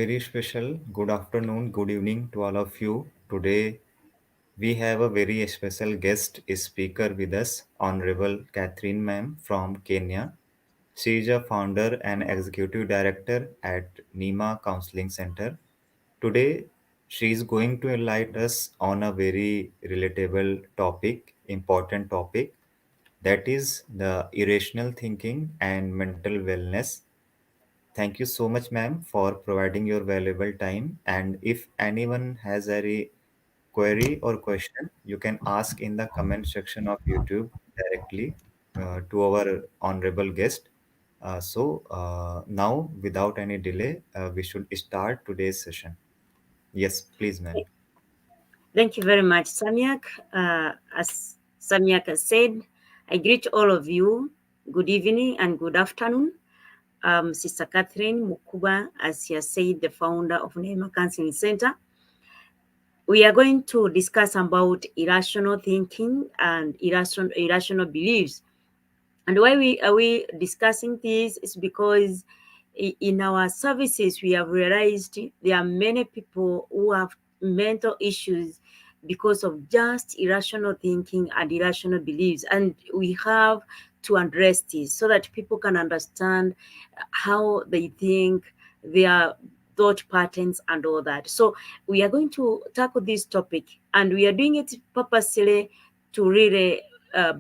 Very special good afternoon, good evening to all of you. Today we have a very special guest speaker with us, Honorable Catherine Ma'am from Kenya. She is a founder and executive director at NEMA Counseling Center. Today she is going to enlighten us on a very relatable topic, important topic, that is the irrational thinking and mental wellness. Thank you so much, ma'am, for providing your valuable time. And if anyone has any query or question, you can ask in the comment section of YouTube directly to our honorable guest. Now, without any delay, we should start today's session. Yes, please, ma'am. Thank you very much, Samyak. As Samyak has said, I greet all of you. Good evening and good afternoon. Sister Catherine Mukuba, as she has said, the founder of Neema Counseling Center. We are going to discuss about irrational thinking and irrational beliefs. And why are we discussing this is because in our services we have realized there are many people who have mental issues because of just irrational thinking and irrational beliefs, and we have to address this so that people can understand how they think, their thought patterns and all that. So we are going to tackle this topic, and we are doing it purposely to really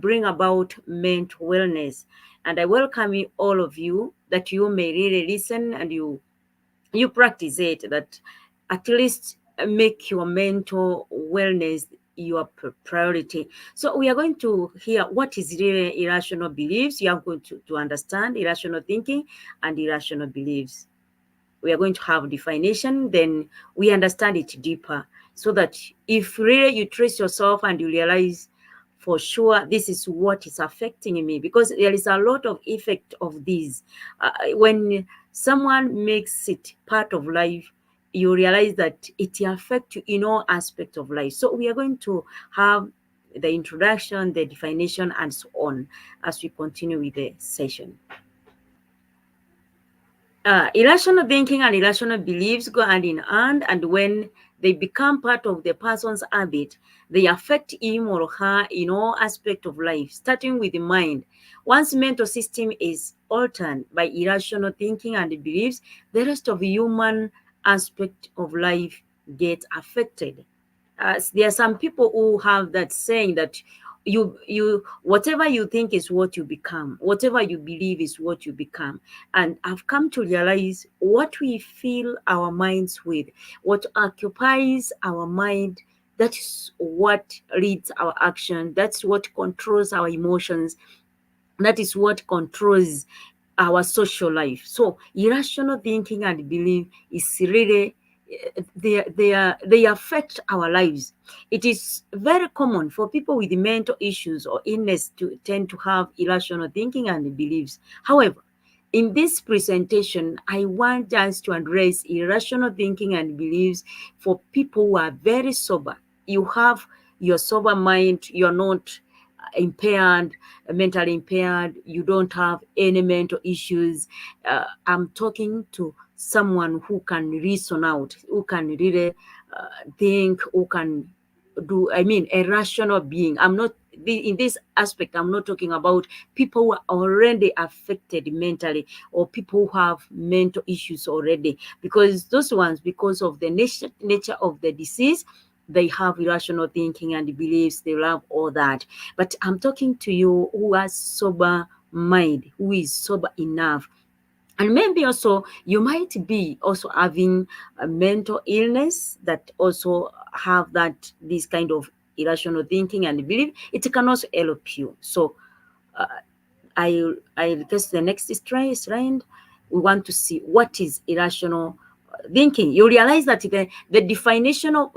bring about mental wellness. And I welcome you, all of you, that you may really listen and you practice it, that at least make your mental wellness your priority. So we are going to hear what is really irrational beliefs. You are going to understand irrational thinking and irrational beliefs. We are going to have definition, then we understand it deeper, so that if really you trace yourself and you realize for sure this is what is affecting me, because there is a lot of effect of these. When someone makes it part of life, you realize that it affects you in all aspects of life. So we are going to have the introduction, the definition, and so on as we continue with the session. Irrational thinking and irrational beliefs go hand in hand, and when they become part of the person's habit, they affect him or her in all aspects of life, starting with the mind. Once mental system is altered by irrational thinking and beliefs, the rest of the human aspect of life gets affected. There are some people who have that saying that you whatever you think is what you become, whatever you believe is what you become. And I've come to realize what we fill our minds with, what occupies our mind, that is what leads our action, that's what controls our emotions, that is what controls our social life. So irrational thinking and belief is really they affect our lives. It is very common for people with mental issues or illness to tend to have irrational thinking and beliefs. However, in this presentation, I want us to address irrational thinking and beliefs for people who are very sober. You have your sober mind, you're not impaired, mentally impaired, you don't have any mental issues. I'm talking to someone who can reason out, who can really think, who can do, I mean, a rational being. I'm not, in this aspect, I'm not talking about people who are already affected mentally or people who have mental issues already, because those ones, because of the nature of the disease, they have irrational thinking and beliefs, they love all that. But I'm talking to you who has sober mind, who is sober enough. And maybe also you might be also having a mental illness that also have that this kind of irrational thinking and belief. It can also help you. So uh, I request the next slide. We want to see what is irrational thinking. You realize that the definition of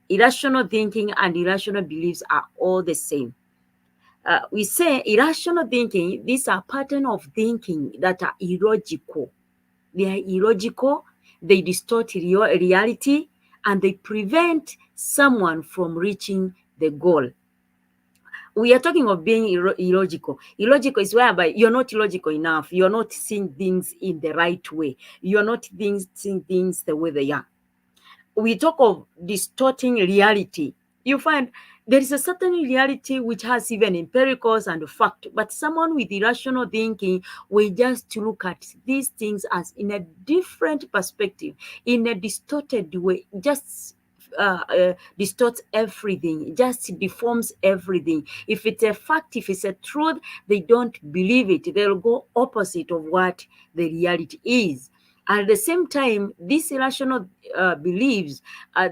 irrational thinking and irrational beliefs are all the same. We say irrational thinking, these are patterns of thinking that are illogical. They are illogical, they distort reality, and they prevent someone from reaching the goal. We are talking of being illogical. Illogical is whereby you're not illogical enough. You're not seeing things in the right way. You're not seeing things the way they are. We talk of distorting reality. You find there is a certain reality which has even empiricals and fact, but someone with irrational thinking will just look at these things as in a different perspective, in a distorted way, just distorts everything, just deforms everything. If it's a fact, if it's a truth, they don't believe it. They'll go opposite of what the reality is. At the same time, these irrational beliefs,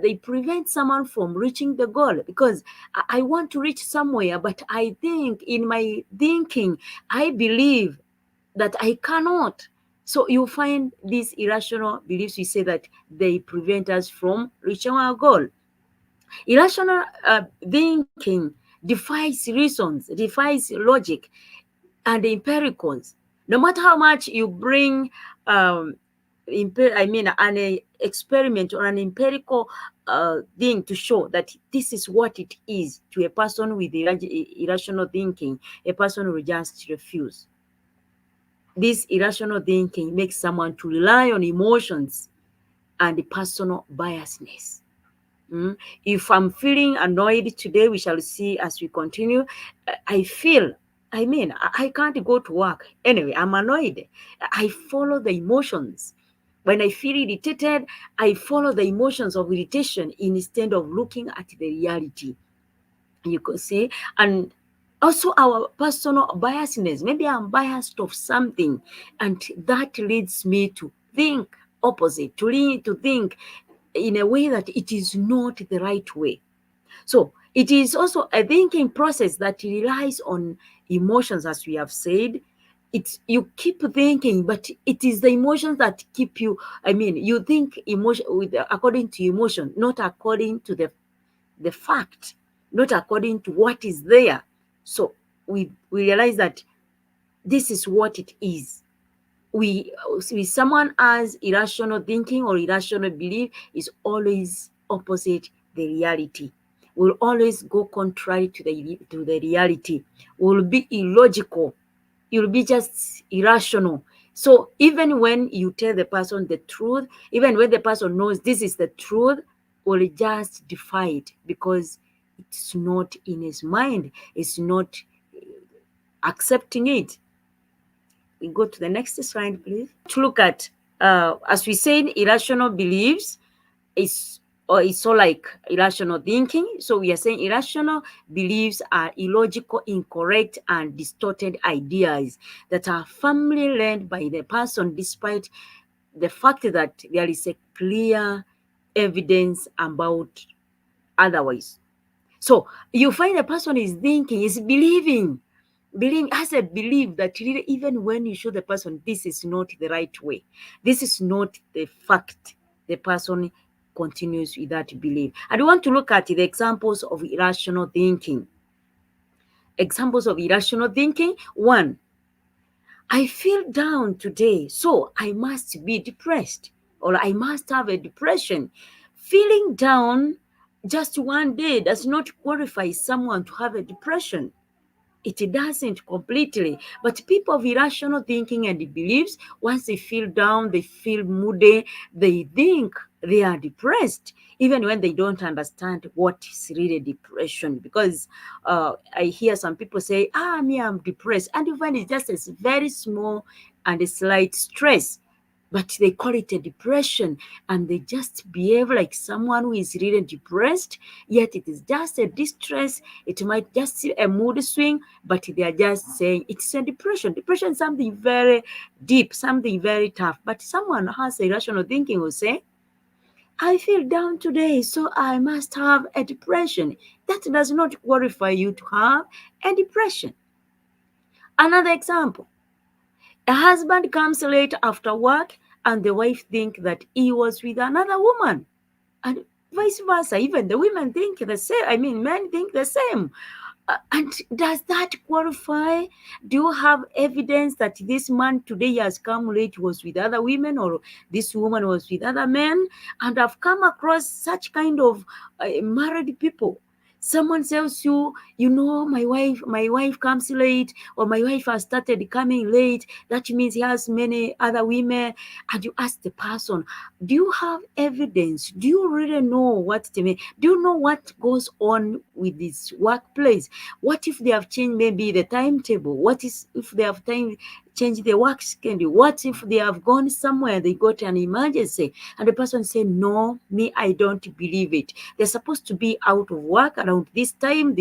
they prevent someone from reaching the goal, because I want to reach somewhere, but I think in my thinking, I believe that I cannot. So you find these irrational beliefs, we say that they prevent us from reaching our goal. Irrational thinking defies reasons, defies logic and empiricals. No matter how much you bring an experiment or an empirical thing to show that this is what it is, to a person with irrational thinking, a person will just refuse. This irrational thinking makes someone to rely on emotions and personal biasness. If I'm feeling annoyed today, we shall see as we continue. I feel, I can't go to work. Anyway, I'm annoyed. I follow the emotions. When I feel irritated, I follow the emotions of irritation instead of looking at the reality. You could see, and also our personal biasness. Maybe I'm biased of something, and that leads me to think opposite, to think in a way that it is not the right way. So it is also a thinking process that relies on emotions, as we have said. It's, you keep thinking, but it is the emotions that keep you. You think emotion with according to emotion, not according to the fact, not according to what is there. So we realize that this is what it is. We someone has irrational thinking or irrational belief is always opposite the reality, will always go contrary to the reality, will be illogical, you'll be just irrational. So even when you tell the person the truth, even when the person knows this is the truth, will just defy it because it's not in his mind, it's not accepting it. We go to the next slide, please. To look at, as we said, irrational beliefs is, or it's so like irrational thinking. So we are saying irrational beliefs are illogical, incorrect, and distorted ideas that are firmly led by the person, despite the fact that there is a clear evidence about otherwise. So you find a person is thinking, is believing, has a belief that really, even when you show the person this is not the right way, this is not the fact, the person continues with that belief. And we want to look at the examples of irrational thinking. Examples of irrational thinking. One, I feel down today, so I must be depressed, or I must have a depression. Feeling down just one day does not qualify someone to have a depression. It doesn't completely. But people of irrational thinking and beliefs, once they feel down, they feel moody, they think they are depressed, even when they don't understand what is really depression. Because I hear some people say, I'm depressed. And you find it's just a very small and a slight stress, but they call it a depression, and they just behave like someone who is really depressed, yet it is just a distress. It might just be a mood swing, but they are just saying it's a depression. Depression is something very deep, something very tough. But someone who has irrational thinking will say, I feel down today, so I must have a depression. That does not qualify you to have a depression. Another example, a husband comes late after work and the wife thinks that he was with another woman. And vice versa. Even the women think the same. Men think the same. And does that qualify? Do you have evidence that this man today has come late was with other women, or this woman was with other men? And I've come across such kind of married people. Someone tells you, my wife comes late, or my wife has started coming late. That means he has many other women. And you ask the person, do you have evidence? Do you really know what they mean? Do you know what goes on with this workplace? What if they have changed maybe the timetable? What is if they have changed the work schedule? What if they have gone somewhere, they got an emergency? And the person say, no, me, I don't believe it. They're supposed to be out of work around this time.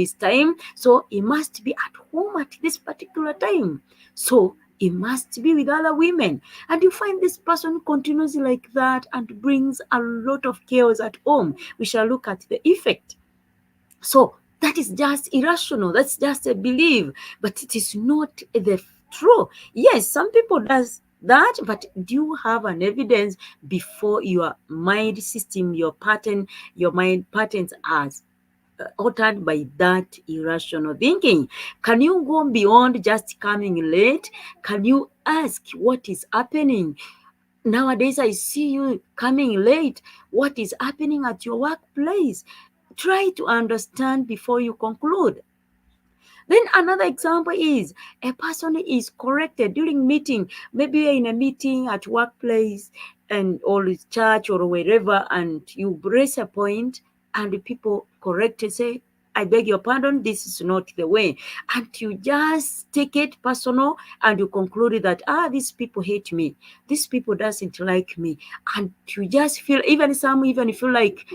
So he must be at home at this particular time. So he must be with other women. And you find this person continues like that and brings a lot of chaos at home. We shall look at the effect. So that is just irrational. That's just a belief, but it is not the true. Yes, some people does that, but do you have an evidence before your mind system, your mind patterns are altered by that irrational thinking? Can you go beyond just coming late? Can you ask what is happening? Nowadays, I see you coming late. What is happening at your workplace? Try to understand before you conclude. Then another example is a person is corrected during meeting. Maybe you're in a meeting at workplace and or church or wherever, and you raise a point, and the people correct and say, I beg your pardon, this is not the way. And you just take it personal and you conclude that, these people hate me. These people doesn't like me. And you just feel, even some even feel like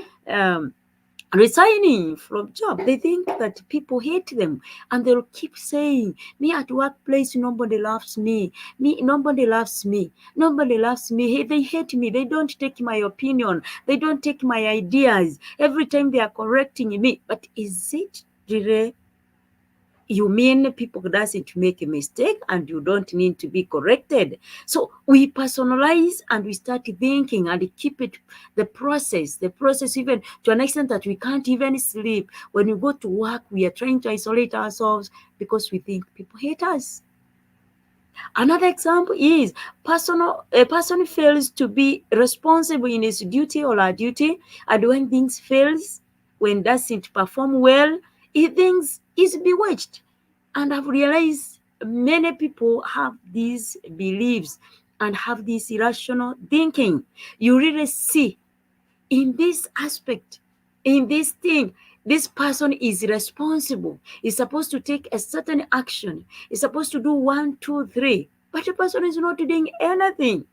resigning from job. They think that people hate them, and they'll keep saying, me at workplace, nobody loves me, nobody loves me, nobody loves me. They hate me. They don't take my opinion. They don't take my ideas. Every time they are correcting me. But is it really, you mean people doesn't make a mistake and you don't need to be corrected? So we personalize and we start thinking and keep it the process even to an extent that we can't even sleep. When we go to work, we are trying to isolate ourselves because we think people hate us. Another example is a person fails to be responsible in his duty or her duty, and when things fails, when doesn't perform well, he thinks he's bewitched. And I've realized many people have these beliefs and have this irrational thinking. You really see in this aspect, in this thing, this person is responsible, is supposed to take a certain action, is supposed to do one, two, three, but the person is not doing anything.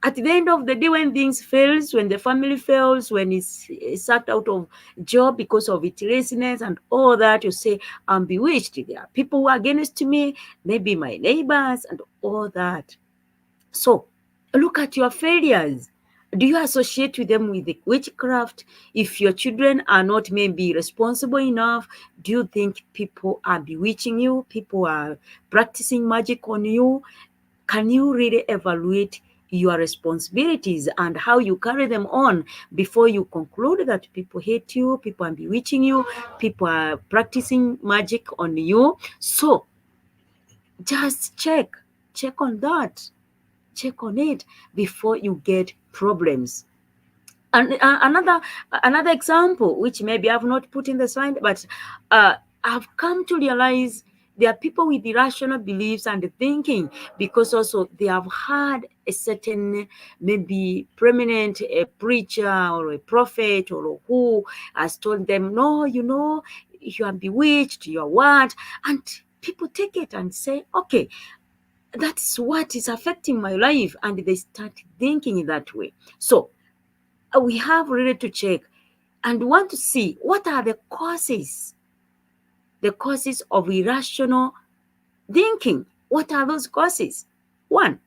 At the end of the day, when things fails, when the family fails, when it's sacked out of job because of its laziness and all that, you say, I'm bewitched. There are people who are against me, maybe my neighbors and all that. So look at your failures. Do you associate with them with the witchcraft? If your children are not maybe responsible enough, do you think people are bewitching you? People are practicing magic on you? Can you really evaluate your responsibilities and how you carry them on before you conclude that people hate you, people are bewitching you, people are practicing magic on you? So just check on that, check on it before you get problems. And another example, which maybe I've not put in the slide, but I've come to realize there are people with irrational beliefs and thinking because also they have had a certain maybe prominent a preacher or a prophet or who has told them, no, you are bewitched, you are what, and people take it and say, okay, that's what is affecting my life, and they start thinking that way. So we have really to check and want to see what are the causes of irrational thinking. What are those causes? One,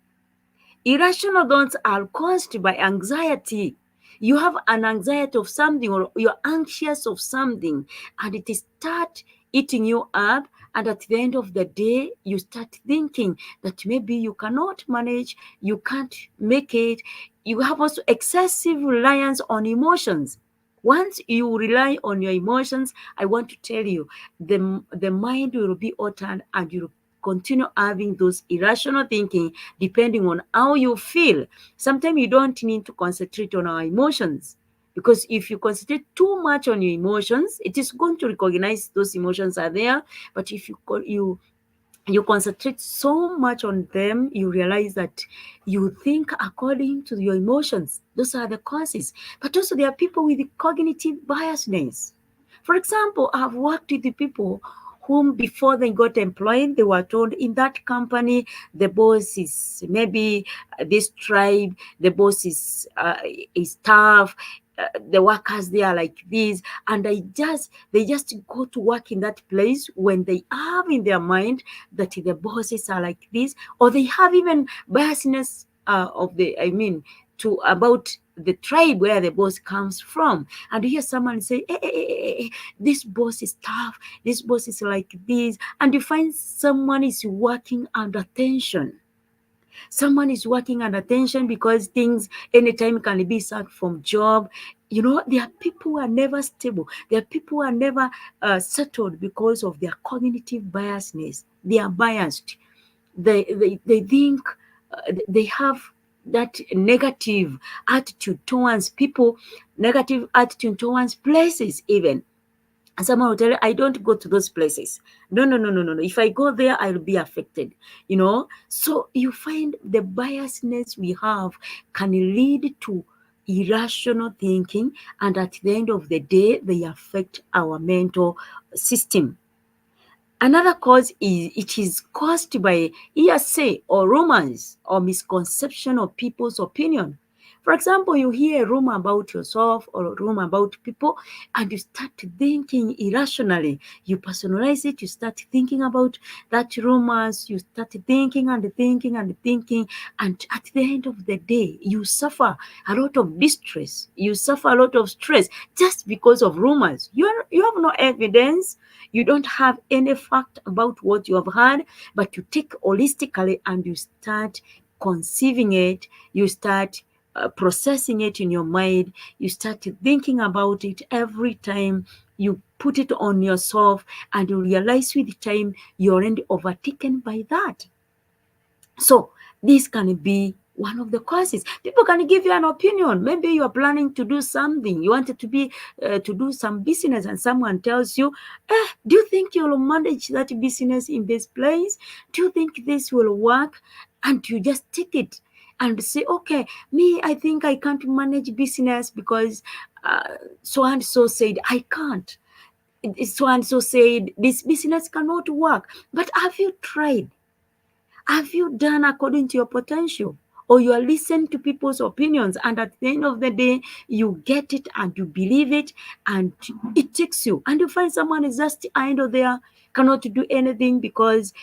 irrational thoughts are caused by anxiety. You have an anxiety of something, or you're anxious of something, and it start eating you up. And at the end of the day, you start thinking that maybe you cannot manage, you can't make it. You have also excessive reliance on emotions. Once you rely on your emotions, I want to tell you, the mind will be altered and you'll continue having those irrational thinking depending on how you feel. Sometimes you don't need to concentrate on our emotions Because if you concentrate too much on your emotions, it is going to recognize those emotions are there. But if you concentrate so much on them, you realize that you think according to your emotions. Those are the causes. But also there are people with cognitive biasness. For example, I've worked with the people whom before they got employed, they were told in that company, the boss is maybe this tribe, the boss is tough, the workers they are like this, and they just go to work in that place when they have in their mind that the bosses are like this, or they have even biasness of the I mean to about the tribe where the boss comes from. And you hear someone say, this boss is tough, this boss is like this, and you find someone is working under tension. Someone is working under tension because things anytime can be sacked from job. There are people who are never stable. There are people who are never settled because of their cognitive biasness. They are biased. They think they have that negative attitude towards people, negative attitude towards places even. And someone will tell you, I don't go to those places. No, no, no, no, no, no. If I go there, I'll be affected. So you find the biasness we have can lead to irrational thinking, and at the end of the day, they affect our mental system. Another cause is it is caused by hearsay or rumors or misconception of people's opinion. For example, you hear a rumor about yourself or a rumor about people, and you start thinking irrationally. You personalize it, you start thinking about that rumors, you start thinking and thinking and thinking, and at the end of the day, you suffer a lot of distress. You suffer a lot of stress just because of rumors. You have no evidence, you don't have any fact about what you have heard, but you take holistically and you start conceiving it, you start processing it in your mind, you start thinking about it every time you put it on yourself, and you realize with time you're already overtaken by that. So this can be one of the causes. People can give you an opinion. Maybe you are planning to do something. You wanted to do some business, and someone tells you, do you think you'll manage that business in this place? Do you think this will work? And you just take it and say, okay, me, I think I can't manage business because so and so said I can't. So and so said this business cannot work. But have you tried? Have you done according to your potential? Or you are listening to people's opinions, and at the end of the day, you get it and you believe it, and it takes you. And you find someone is just idle there, cannot do anything because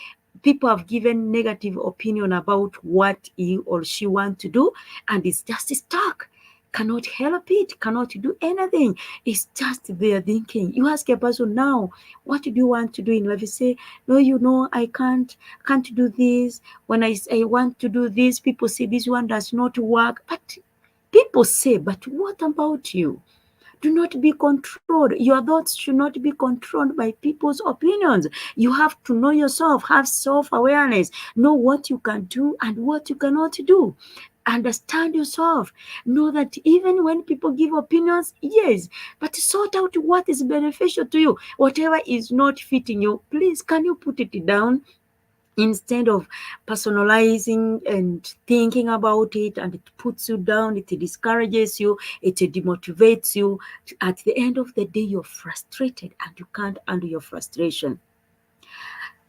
people have given negative opinion about what he or she want to do, and it's just stuck. Cannot help it, cannot do anything. It's just there thinking. You ask a person now, what do you want to do in life? You say, no, I can't do this. When I say I want to do this, people say this one does not work. But people say, but what about you? Do not be controlled. Your thoughts should not be controlled by people's opinions. You have to know yourself, have self-awareness, know what you can do and what you cannot do. Understand yourself. Know that even when people give opinions, yes, but sort out what is beneficial to you. Whatever is not fitting you, please, can you put it down? Instead of personalizing and thinking about it, and it puts you down, it discourages you, it demotivates you. At the end of the day, you're frustrated and you can't handle your frustration.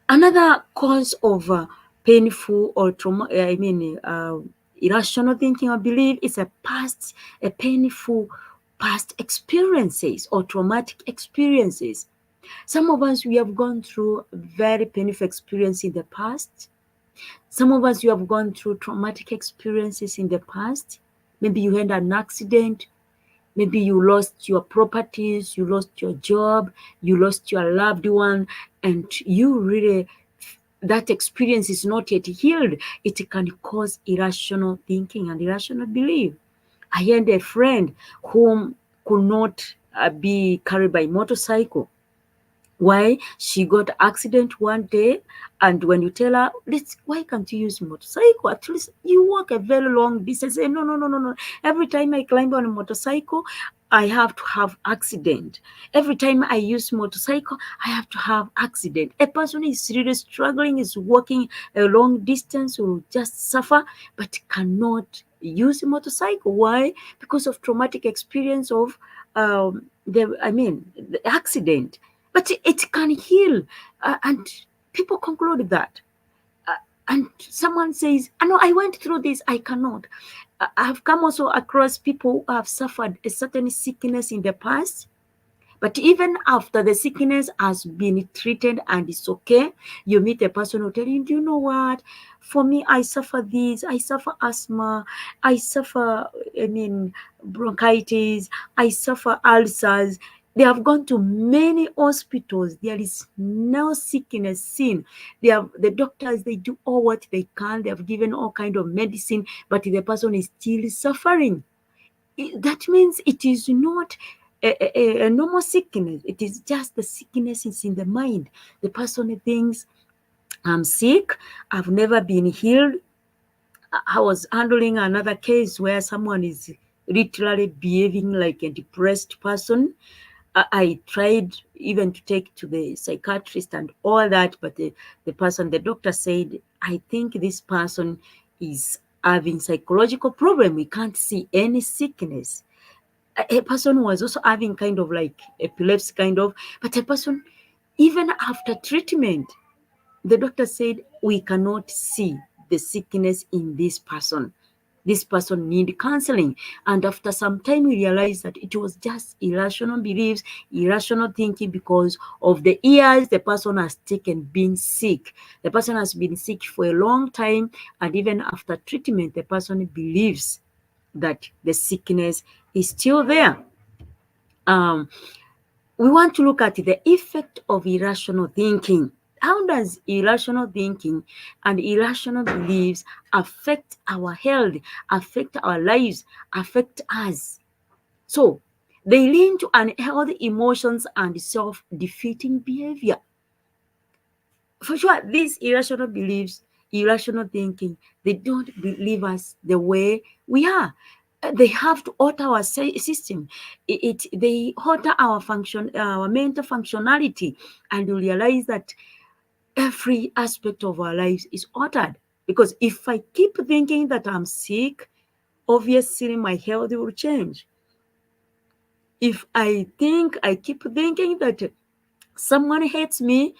Another cause of painful or trauma, irrational thinking, I believe, is a painful past experiences or traumatic experiences. Some of us, we have gone through very painful experience in the past. Some of us, you have gone through traumatic experiences in the past. Maybe you had an accident. Maybe you lost your properties, you lost your job, you lost your loved one, and you really, that experience is not yet healed. It can cause irrational thinking and irrational belief. I had a friend whom could not be carried by motorcycle. Why? She got accident one day, and when you tell her, why can't you use motorcycle? At least you walk a very long distance. Say, no, no, no, no, no. Every time I climb on a motorcycle, I have to have accident. Every time I use motorcycle, I have to have accident. A person is really struggling, is walking a long distance, will just suffer, but cannot use a motorcycle. Why? Because of traumatic experience of the accident. But it can heal, and people conclude that. And someone says, no, I went through this, I cannot. I've come also across people who have suffered a certain sickness in the past, but even after the sickness has been treated and it's okay, you meet a person who tell you, do you know what? For me, I suffer this, I suffer asthma, I suffer, bronchitis, I suffer ulcers. They have gone to many hospitals. There is no sickness seen. The doctors, they do all what they can. They have given all kind of medicine, but the person is still suffering. That means it is not a normal sickness. It is just the sickness is in the mind. The person thinks, I'm sick, I've never been healed. I was handling another case where someone is literally behaving like a depressed person. I tried even to take to the psychiatrist and all that, but the doctor said, I think this person is having psychological problem. We can't see any sickness. A person was also having kind of like epilepsy kind of, but a person, even after treatment, the doctor said we cannot see the sickness in this person. This person need counseling. And after some time, we realized that it was just irrational beliefs, irrational thinking, because of the years the person has taken being sick. The person has been sick for a long time, and even after treatment, the person believes that the sickness is still there. Um, we want to look at the effect of irrational thinking. How does irrational thinking and irrational beliefs affect our health, affect our lives, affect us? So, they lead to unhealthy emotions and self-defeating behavior. For sure, these irrational beliefs, irrational thinking, they don't leave us the way we are. They have to alter our system. They alter our function, our mental functionality, and you realize that every aspect of our lives is altered. Because if I keep thinking that I'm sick, obviously my health will change. If I keep thinking that someone hates me,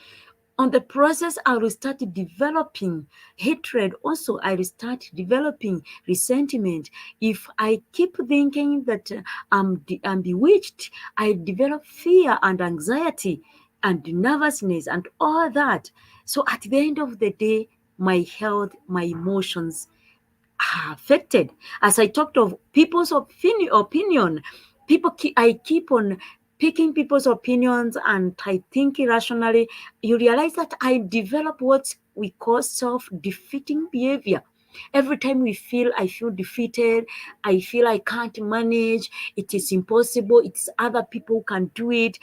on the process, I will start developing hatred. Also, I will start developing resentment. If I keep thinking that I'm bewitched, I develop fear and anxiety and nervousness and all that. So at the end of the day, my health, my emotions are affected. As I talked of people's opinion, I keep on picking people's opinions and I think irrationally. You realize that I develop what we call self-defeating behavior. Every time I feel defeated, I feel I can't manage, it is impossible, it's other people can do it.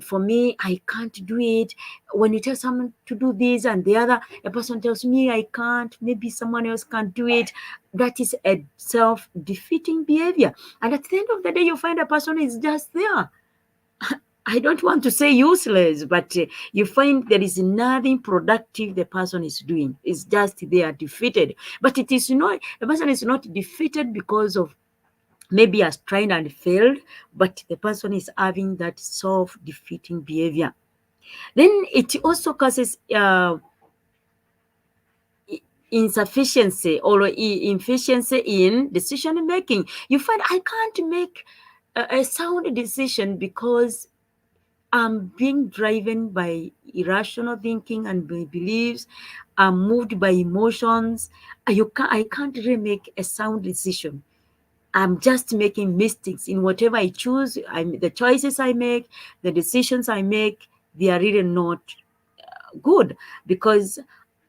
For me, I can't do it. When you tell someone to do this and the other, a person tells me I can't, maybe someone else can do it. That is a self-defeating behavior. And at the end of the day, you find a person is just there. I don't want to say useless, but you find there is nothing productive the person is doing. It's just they are defeated. But it is not, the person is not defeated because of maybe has tried and failed, but the person is having that self-defeating behavior. Then it also causes insufficiency or inefficiency in decision making. You find I can't make a sound decision because I'm being driven by irrational thinking and by beliefs. I'm moved by emotions. I can't really make a sound decision. I'm just making mistakes in whatever I choose. The choices I make, the decisions I make, they are really not good because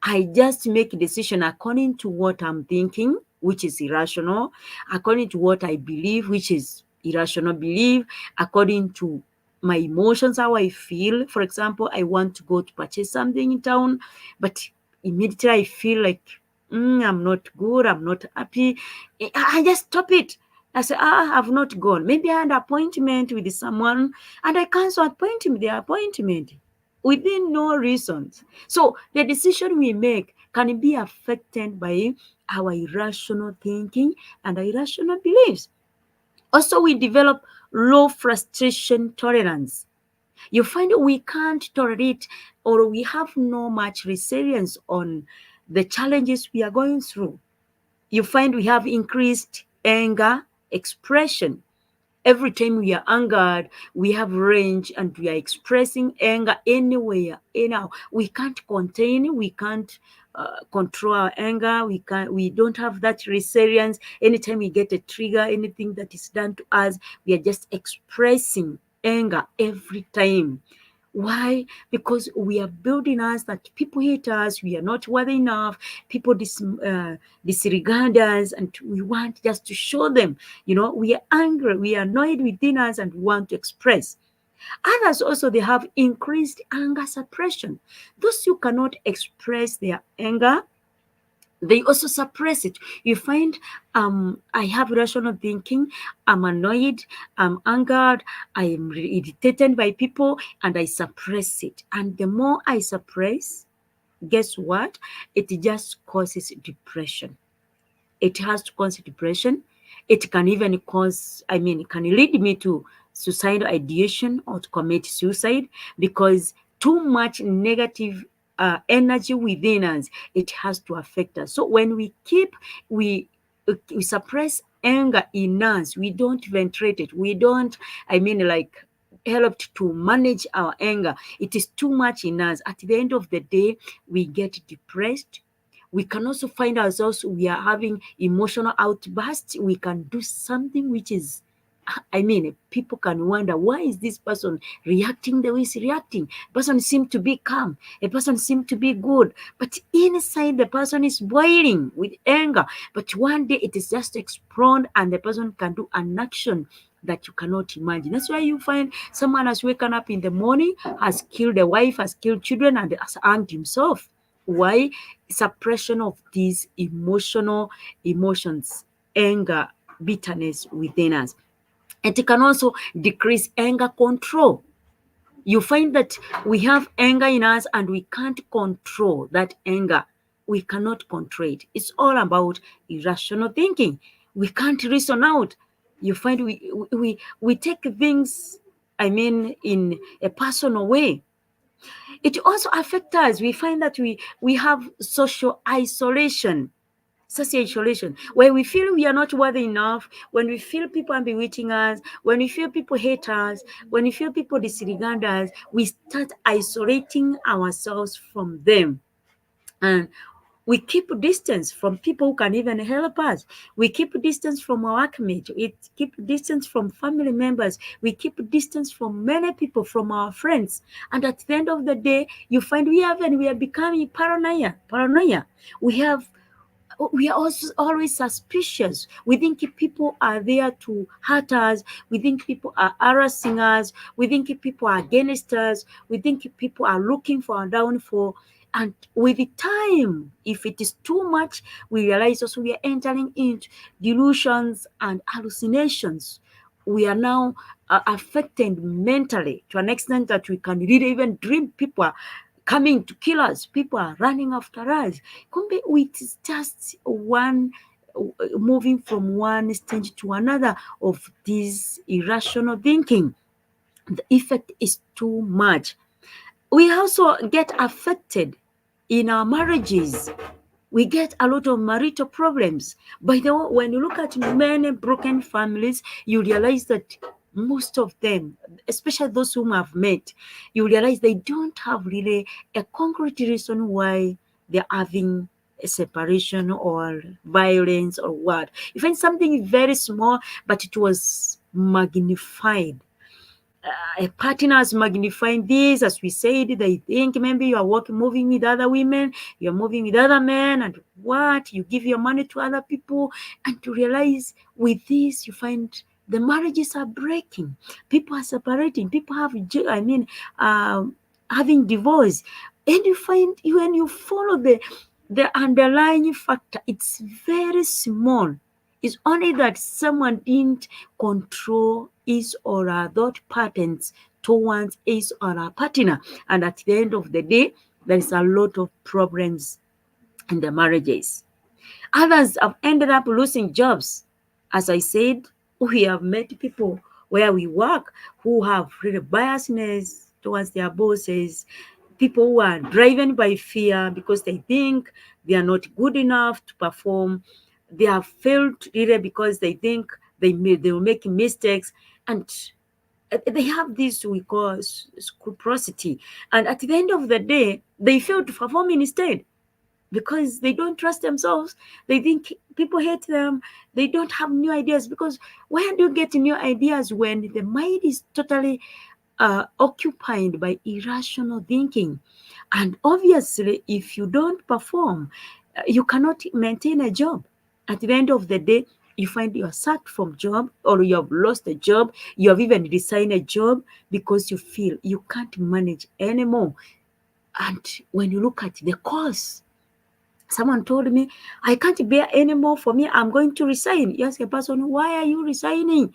I just make a decision according to what I'm thinking, which is irrational, according to what I believe, which is irrational belief, according to my emotions, how I feel. For example, I want to go to purchase something in town, but immediately I feel like I'm not good, I'm not happy. I just stop it. I say, I've not gone. Maybe I had an appointment with someone and I cancel the appointment within no reasons. So the decision we make can be affected by our irrational thinking and our irrational beliefs. Also, we develop low frustration tolerance. You find we can't tolerate or we have no much resilience on the challenges we are going through. You find we have increased anger expression. Every time we are angered, we have range and we are expressing anger anywhere, anyhow. We can't contain, we can't control our anger. We don't have that resilience. Anytime we get a trigger, anything that is done to us, we are just expressing anger every time. Why? Because we are building us that people hate us, we are not worthy enough, people disregard us, and we want just to show them, we are angry, we are annoyed within us, and we want to express. Others also, they have increased anger suppression. Those who cannot express their anger, they also suppress it. You find I have rational thinking, I'm annoyed, I'm angered, I am irritated by people, and I suppress it. And the more I suppress, guess what? It just causes depression. It has to cause depression. It can even cause, it can lead me to suicidal ideation or to commit suicide, because too much negative energy within us, it has to affect us. So when we suppress anger in us, we don't ventilate it, we don't, like, helped to manage our anger. It is too much in us. At the end of the day, we get depressed. We can also find ourselves, we are having emotional outbursts. We can do something which is, people can wonder, why is this person reacting the way he's reacting? Person seems to be calm. A person seems to be good. But inside, the person is boiling with anger. But one day, it is just exploded, and the person can do an action that you cannot imagine. That's why you find someone has woken up in the morning, has killed a wife, has killed children, and has hanged himself. Why? Suppression of these emotions, anger, bitterness within us. It can also decrease anger control. You find that we have anger in us and we can't control that anger. We cannot control it. It's all about irrational thinking. We can't reason out. You find we take things, in a personal way. It also affects us. We find that we have social isolation, where we feel we are not worthy enough, when we feel people are bewitching us, when we feel people hate us, when we feel people disregard us, we start isolating ourselves from them. And we keep distance from people who can even help us. We keep distance from our workmates. We keep distance from family members. We keep distance from many people, from our friends. And at the end of the day, you find we are becoming paranoia. We have we are also always suspicious. We think people are there to hurt us. We think people are harassing us. We think people are against us. We think people are looking for our downfall. And with the time, if it is too much, we realize also we are entering into delusions and hallucinations. We are now affected mentally to an extent that we can really even dream people are coming to kill us. People are running after us. Kumbe, it is just one moving from one stage to another of this irrational thinking. The effect is too much. We also get affected in our marriages. We get a lot of marital problems. By the way, when you look at many broken families, you realize that most of them, especially those whom I've met, you realize they don't have really a concrete reason why they're having a separation or violence or what. You find something very small, but it was magnified. A partner is magnifying this, as we said. They think maybe you are moving with other women, you're moving with other men, and what you give your money to other people, and to realize with this, you find the marriages are breaking, people are separating, people have, having divorce, and you find when you follow the underlying factor, it's very small. It's only that someone didn't control his or her thought patterns towards his or her partner. And at the end of the day, there is a lot of problems in the marriages. Others have ended up losing jobs. As I said, we have met people where we work who have really biasness towards their bosses, people who are driven by fear because they think they are not good enough to perform. They have failed really because they think they will make mistakes, and they have this we call scrupulosity. And at the end of the day, they fail to perform instead because they don't trust themselves. They think people hate them. They don't have new ideas, because where do you get new ideas when the mind is totally occupied by irrational thinking? And obviously, if you don't perform, you cannot maintain a job. At the end of the day, you find you're sacked from job, or you have lost a job, you have even resigned a job because you feel you can't manage anymore. And when you look at the cause, someone told me, I can't bear anymore, for me, I'm going to resign. You ask a person, why are you resigning?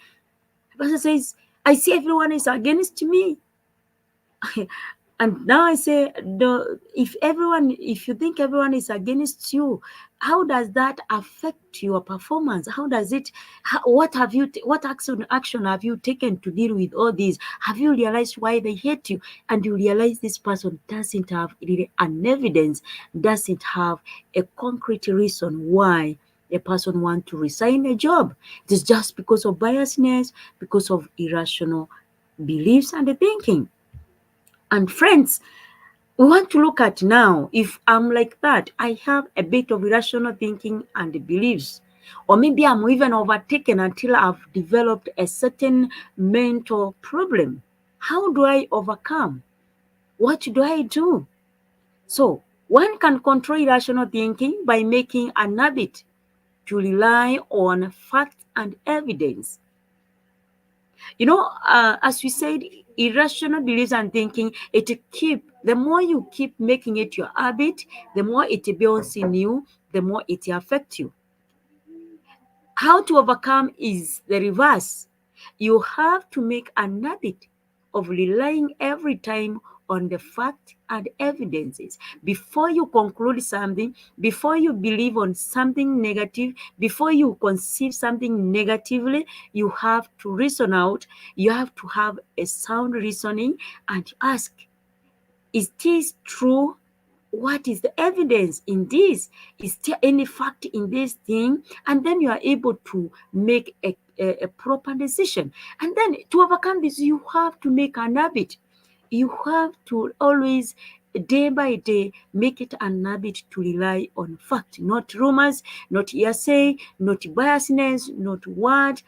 The person says, I see everyone is against me. And now I say, if you think everyone is against you, how does that affect your performance? How does it? What action have you taken to deal with all these? Have you realized why they hate you? And you realize this person doesn't have really an evidence, doesn't have a concrete reason why a person wants to resign a job. It is just because of biasness, because of irrational beliefs and thinking. And friends, we want to look at now, if I'm like that, I have a bit of irrational thinking and beliefs, or maybe I'm even overtaken until I've developed a certain mental problem. How do I overcome? What do I do? So, one can control irrational thinking by making an habit to rely on facts and evidence. As we said, irrational beliefs and thinking, the more you keep making it your habit, the more it builds in you, the more it affects you. How to overcome is the reverse. You have to make an habit of relying every time on the fact and evidences. Before you conclude something, before you believe on something negative, before you conceive something negatively, you have to reason out. You have to have a sound reasoning and ask, is this true? What is the evidence in this? Is there any fact in this thing? And then you are able to make a proper decision. And then to overcome this, you have to make an habit. You have to always, day by day, make it an habit to rely on fact, not rumors, not hearsay, not biasness, not word,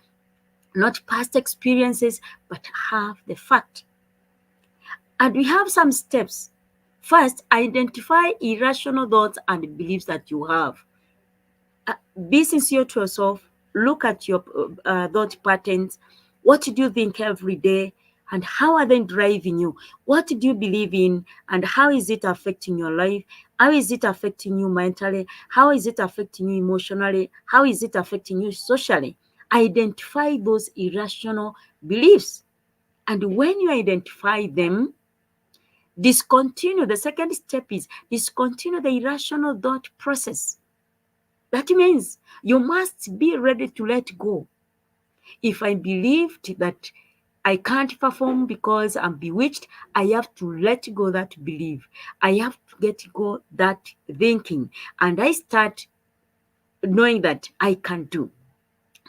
not past experiences, but have the fact. And we have some steps. First, identify irrational thoughts and beliefs that you have. Be sincere to yourself. Look at your thought patterns. What do you think every day? And how are they driving you? What do you believe in? And how is it affecting your life? How is it affecting you mentally? How is it affecting you emotionally? How is it affecting you socially? Identify those irrational beliefs. And when you identify them, the second step is discontinue the irrational thought process. That means you must be ready to let go. If I believed that I can't perform because I'm bewitched, I have to let go that belief. I have to get go that thinking. And I start knowing that I can do.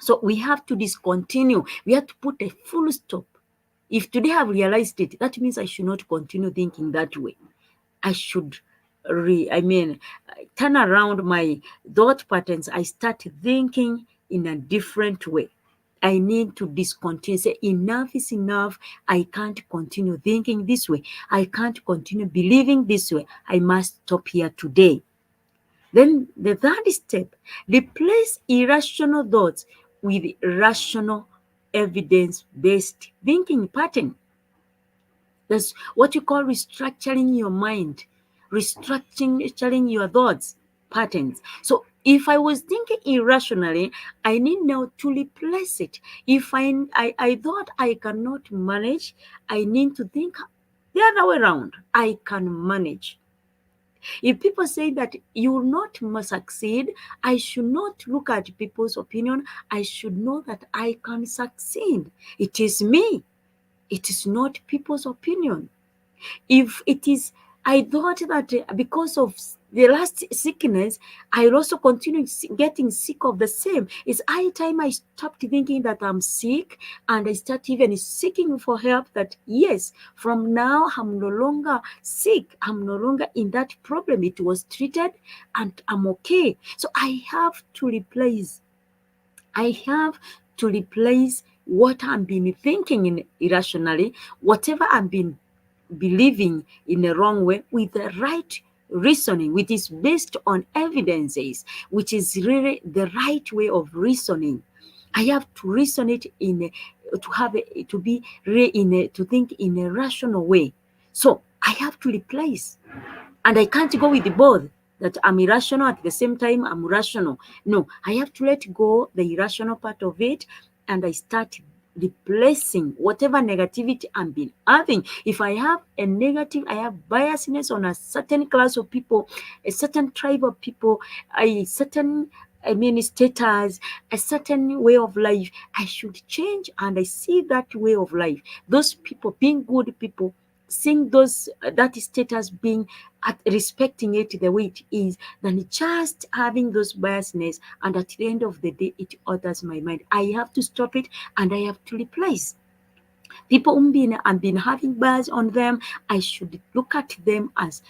So we have to discontinue. We have to put a full stop. If today I've realized it, that means I should not continue thinking that way. I should turn around my thought patterns. I start thinking in a different way. I need to discontinue. Say, enough is enough. I can't continue thinking this way. I can't continue believing this way. I must stop here today. Then the third step, replace irrational thoughts with rational, evidence-based thinking pattern. That's what you call restructuring your mind, restructuring your thoughts patterns. So If I was thinking irrationally, I need now to replace it. If I thought I cannot manage, I need to think the other way around. I can manage. If people say that you will not succeed, I should not look at people's opinion. I should know that I can succeed. It is me. It is not people's opinion. If it is, I thought that because of the last sickness, I will also continue getting sick of the same. It's high time I stopped thinking that I'm sick and I start even seeking for help that yes, from now I'm no longer sick. I'm no longer in that problem. It was treated and I'm okay. So I have to replace what I've been thinking in irrationally, whatever I've been believing in the wrong way with the right reasoning, which is based on evidences, which is really the right way of reasoning. I have to reason it to have to be to think in a rational way. So I have to replace, and I can't go with both. That I'm irrational at the same time I'm rational. No, I have to let go the irrational part of it, and I start replacing whatever negativity I'm been having. If I have a negative, I have biasness on a certain class of people, a certain tribe of people, a certain status, a certain way of life, I should change and I see that way of life. Those people being good people, seeing those that status being respecting it the way it is, than just having those biasness, and at the end of the day it alters my mind. I have to stop it and I have to replace people who been having bias on them. I should look at them as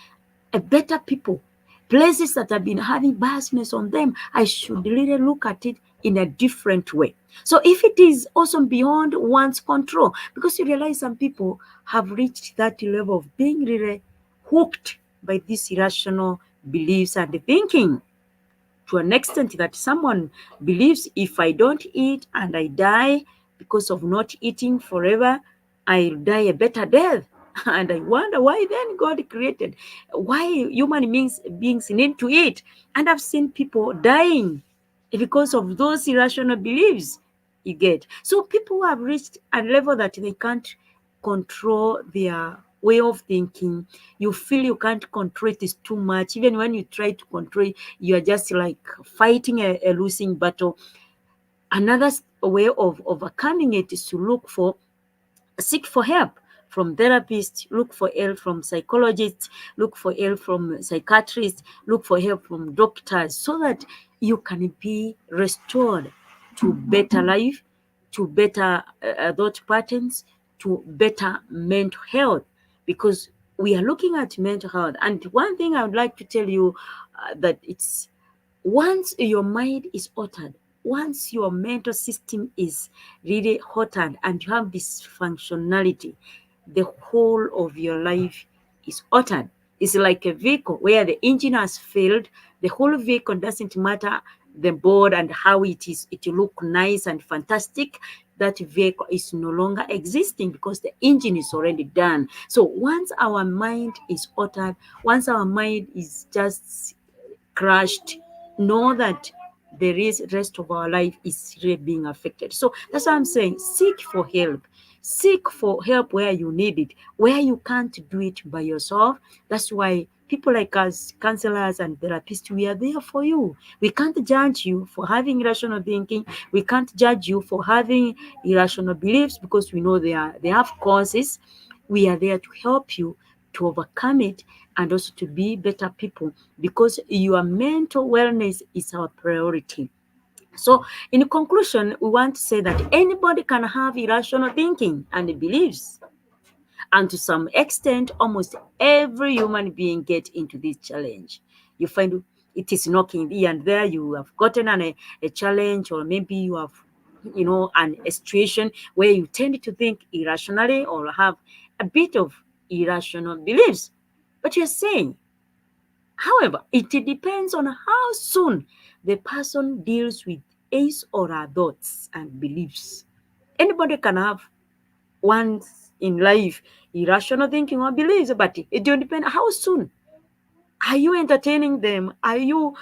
a better people. Places that have been having biasness on them, I should really look at it in a different way. So if it is also beyond one's control, because you realize some people have reached that level of being really hooked by these irrational beliefs and thinking, to an extent that someone believes if I don't eat and I die because of not eating forever, I'll die a better death. And I wonder why then God created, why human beings need to eat. And I've seen people dying because of those irrational beliefs you get. So people have reached a level that they can't control their way of thinking. You feel you can't control it, is too much. Even when you try to control it, you are just like fighting a losing battle. Another way of overcoming it is to seek for help from therapists, look for help from psychologists, look for help from psychiatrists, look for help from doctors, so that you can be restored to better life, to better thought patterns, to better mental health. Because we are looking at mental health. And one thing I would like to tell you, that it's once your mind is altered, once your mental system is really altered and you have dysfunctionality, the whole of your life is altered. It's like a vehicle where the engine has failed. The whole vehicle doesn't matter the board and how it look nice and fantastic. That vehicle is no longer existing because the engine is already done. So once our mind is altered, once our mind is just crashed, know that there is rest of our life is really being affected. So that's why I'm saying seek for help. Seek for help where you need it, where you can't do it by yourself. That's why people like us, counselors and therapists, we are there for you. We can't judge you for having irrational thinking. We can't judge you for having irrational beliefs because we know they have causes. We are there to help you to overcome it and also to be better people, because your mental wellness is our priority. So, in conclusion, we want to say that anybody can have irrational thinking and beliefs. And to some extent, almost every human being get into this challenge. You find it is knocking here and there. You have gotten a challenge, or maybe you have, a situation where you tend to think irrationally or have a bit of irrational beliefs. But you're saying, however, it depends on how soon the person deals with his or her thoughts and beliefs. Anybody can have once in life irrational thinking or beliefs, but it don't depend how soon. Are you entertaining them? Are you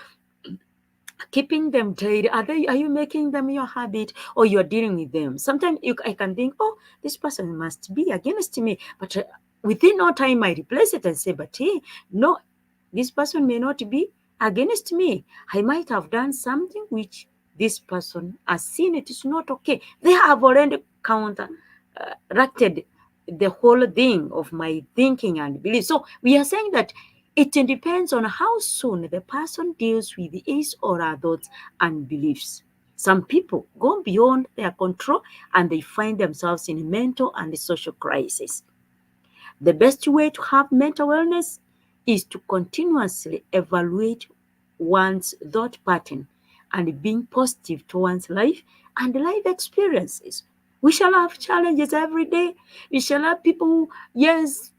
keeping them daily. Are you making them your habit, or you're dealing with them? Sometimes I can think, oh, this person must be against me, but within no time I replace it and say, but hey, no, this person may not be against me. I might have done something which this person has seen it is not okay. They have already counteracted the whole thing of my thinking and belief. So we are saying that it depends on how soon the person deals with his or her thoughts and beliefs. Some people go beyond their control and they find themselves in mental and social crisis. The best way to have mental wellness is to continuously evaluate one's thought pattern and being positive towards life and life experiences. We shall have challenges every day. We shall have people who, yes,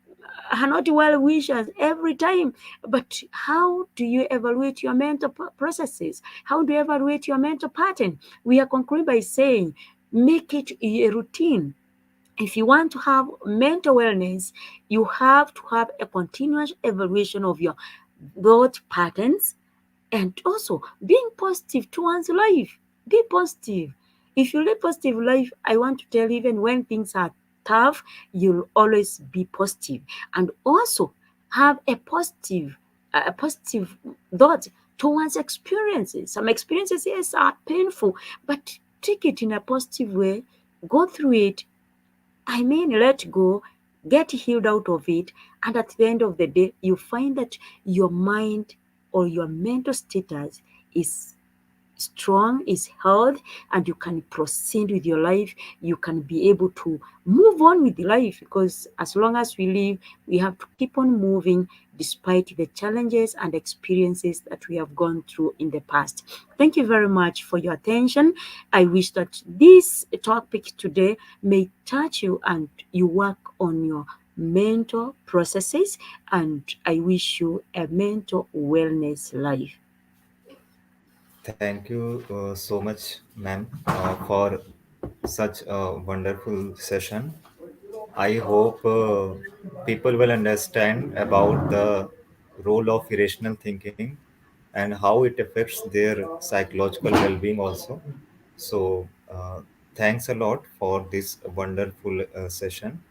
are not well wishers every time. But how do you evaluate your mental processes? How do you evaluate your mental pattern? We are concluding by saying, make it a routine. If you want to have mental wellness, you have to have a continuous evaluation of your thought patterns and also being positive towards life. Be positive. If you live positive life, I want to tell you, even when things are tough, you'll always be positive. And also have a positive thought towards experiences. Some experiences, yes, are painful, but take it in a positive way. Go through it, let go, get healed out of it, and at the end of the day, you find that your mind or your mental status is strong, is health, and you can proceed with your life. You can be able to move on with life, because as long as we live, we have to keep on moving despite the challenges and experiences that we have gone through in the past. Thank you very much for your attention. I wish that this topic today may touch you and you work on your mental processes, and I wish you a mental wellness life. Thank you so much, ma'am, for such a wonderful session. I hope people will understand about the role of irrational thinking and how it affects their psychological well-being also. So, thanks a lot for this wonderful session.